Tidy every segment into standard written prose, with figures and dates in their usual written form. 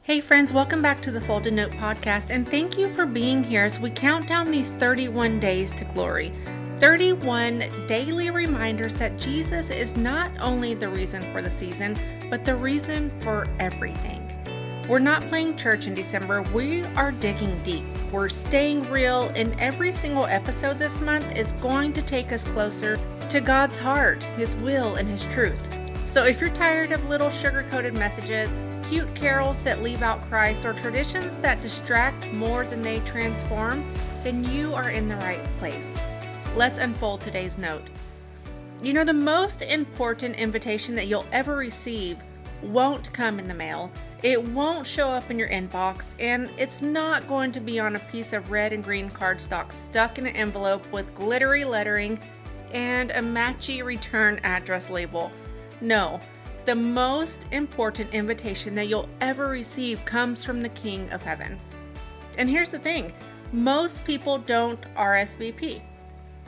Hey friends, welcome back to the Folded Note Podcast, and thank you for being here as we count down these 31 days to glory. 31 daily reminders that Jesus is not only the reason for the season, but the reason for everything. We're not playing church in December, we are digging deep. We're staying real, and every single episode this month is going to take us closer to God's heart, His will, and His truth. So if you're tired of little sugar-coated messages, cute carols that leave out Christ, or traditions that distract more than they transform, then you are in the right place. Let's unfold today's note. You know, the most important invitation that you'll ever receive won't come in the mail. It won't show up in your inbox, and it's not going to be on a piece of red and green cardstock stuck in an envelope with glittery lettering and a matchy return address label. No. The most important invitation that you'll ever receive comes from the King of Heaven. And here's the thing, most people don't RSVP.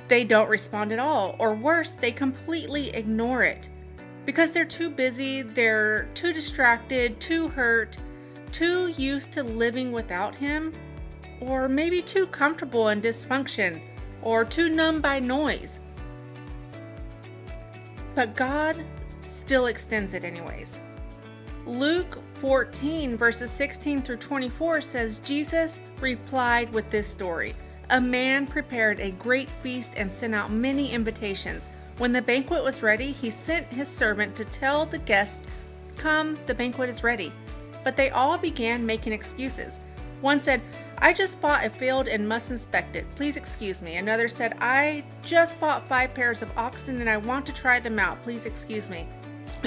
They don't respond at all, or worse, they completely ignore it. Because they're too busy, they're too distracted, too hurt, too used to living without Him, or maybe too comfortable in dysfunction, or too numb by noise. But God still extends it anyways. Luke 14 verses 16 through 24 says, Jesus replied with this story. A man prepared a great feast and sent out many invitations. When the banquet was ready, he sent his servant to tell the guests, "Come, the banquet is ready." But they all began making excuses. One said, "I just bought a field and must inspect it. Please excuse me." Another said, "I just bought 5 pairs of oxen and I want to try them out. Please excuse me."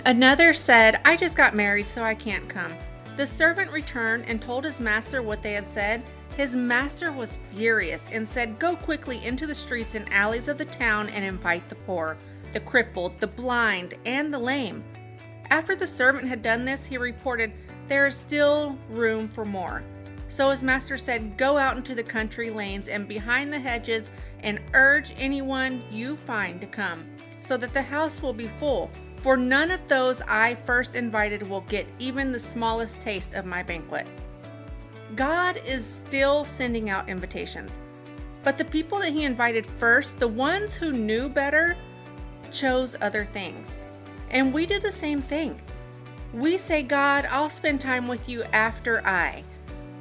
Another said, "I just got married, so I can't come." The servant returned and told his master what they had said. His master was furious and said, "Go quickly into the streets and alleys of the town and invite the poor, the crippled, the blind, and the lame." After the servant had done this, he reported, "There is still room for more." So his master said, "Go out into the country lanes and behind the hedges and urge anyone you find to come, so that the house will be full. For none of those I first invited will get even the smallest taste of my banquet." God is still sending out invitations. But the people that He invited first, the ones who knew better, chose other things. And we do the same thing. We say, "God, I'll spend time with you after I.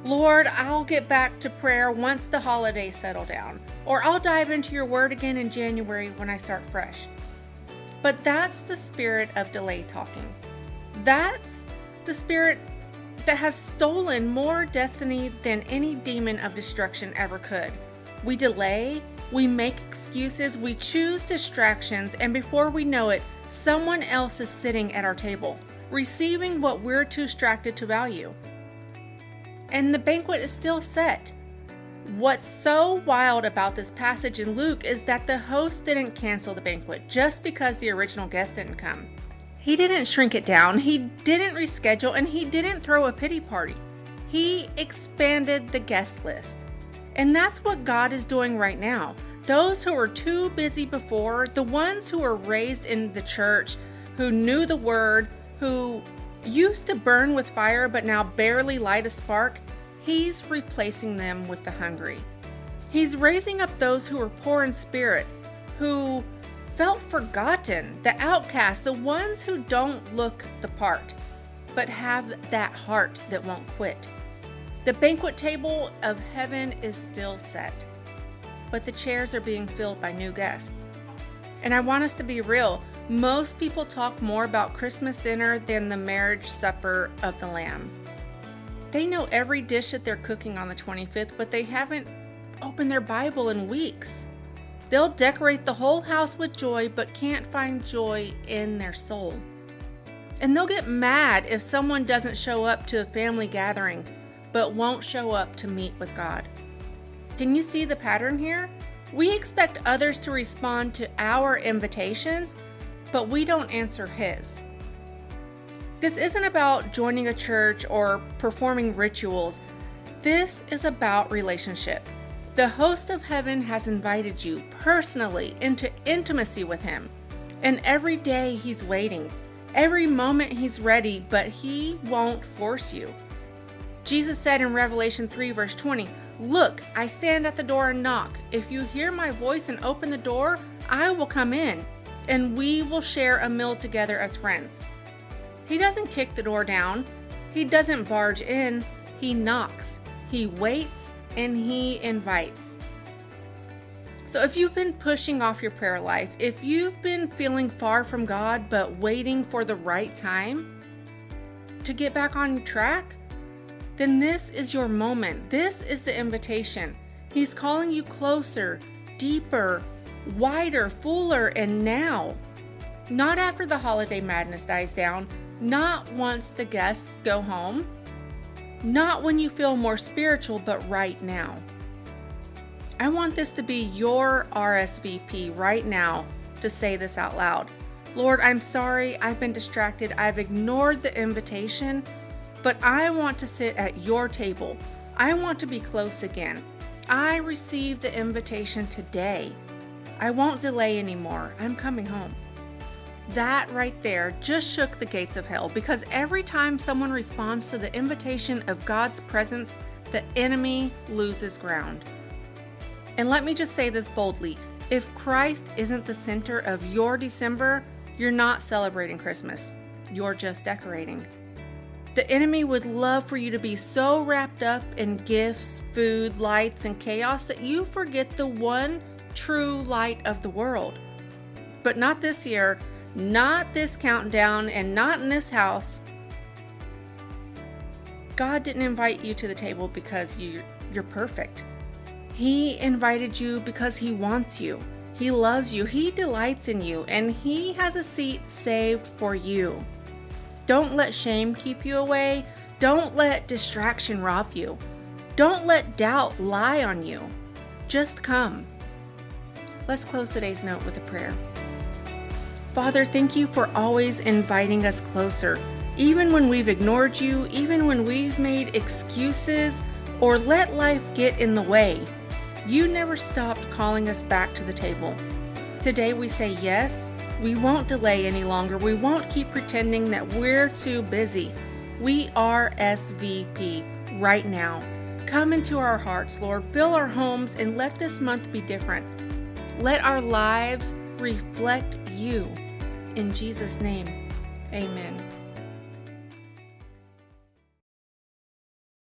Lord, I'll get back to prayer once the holidays settle down. Or I'll dive into your word again in January when I start fresh." But that's the spirit of delay talking. That's the spirit that has stolen more destiny than any demon of destruction ever could. We delay, we make excuses, we choose distractions, and before we know it, someone else is sitting at our table, receiving what we're too distracted to value. And the banquet is still set. What's so wild about this passage in Luke is that the host didn't cancel the banquet just because the original guest didn't come. He didn't shrink it down, he didn't reschedule, and he didn't throw a pity party. He expanded the guest list. And that's what God is doing right now. Those who were too busy before, the ones who were raised in the church, who knew the word, who used to burn with fire but now barely light a spark, He's replacing them with the hungry. He's raising up those who are poor in spirit, who felt forgotten, the outcasts, the ones who don't look the part, but have that heart that won't quit. The banquet table of heaven is still set, but the chairs are being filled by new guests. And I want us to be real. Most people talk more about Christmas dinner than the marriage supper of the Lamb. They know every dish that they're cooking on the 25th, but they haven't opened their Bible in weeks. They'll decorate the whole house with joy, but can't find joy in their soul. And they'll get mad if someone doesn't show up to a family gathering, but won't show up to meet with God. Can you see the pattern here? We expect others to respond to our invitations, but we don't answer His. This isn't about joining a church or performing rituals. This is about relationship. The host of heaven has invited you personally into intimacy with Him. And every day He's waiting. Every moment He's ready, but He won't force you. Jesus said in Revelation 3 verse 20, "Look, I stand at the door and knock. If you hear my voice and open the door, I will come in, and we will share a meal together as friends." He doesn't kick the door down. He doesn't barge in. He knocks. He waits, and he invites. So if you've been pushing off your prayer life, if you've been feeling far from God but waiting for the right time to get back on track, then this is your moment. This is the invitation. He's calling you closer, deeper, wider, fuller, and now. Not after the holiday madness dies down, not once the guests go home, not when you feel more spiritual, but right now. I want this to be your RSVP right now to say this out loud. Lord, I'm sorry I've been distracted. I've ignored the invitation, but I want to sit at your table. I want to be close again. I received the invitation today. I won't delay anymore. I'm coming home. That right there just shook the gates of hell, because every time someone responds to the invitation of God's presence, the enemy loses ground. And let me just say this boldly. If Christ isn't the center of your December, you're not celebrating Christmas. You're just decorating. The enemy would love for you to be so wrapped up in gifts, food, lights, and chaos that you forget the one true light of the world. But not this year, not this countdown, and not in this house. God didn't invite you to the table because you're perfect. He invited you because He wants you. He loves you. He delights in you, and He has a seat saved for you. Don't let shame keep you away. Don't let distraction rob you. Don't let doubt lie on you. Just come. Let's close today's note with a prayer. Father, thank you for always inviting us closer, even when we've ignored you, even when we've made excuses or let life get in the way. You never stopped calling us back to the table. Today we say yes. We won't delay any longer. We won't keep pretending that we're too busy. We are SVP right now. Come into our hearts, Lord. Fill our homes and let this month be different. Let our lives reflect you. In Jesus' name, amen.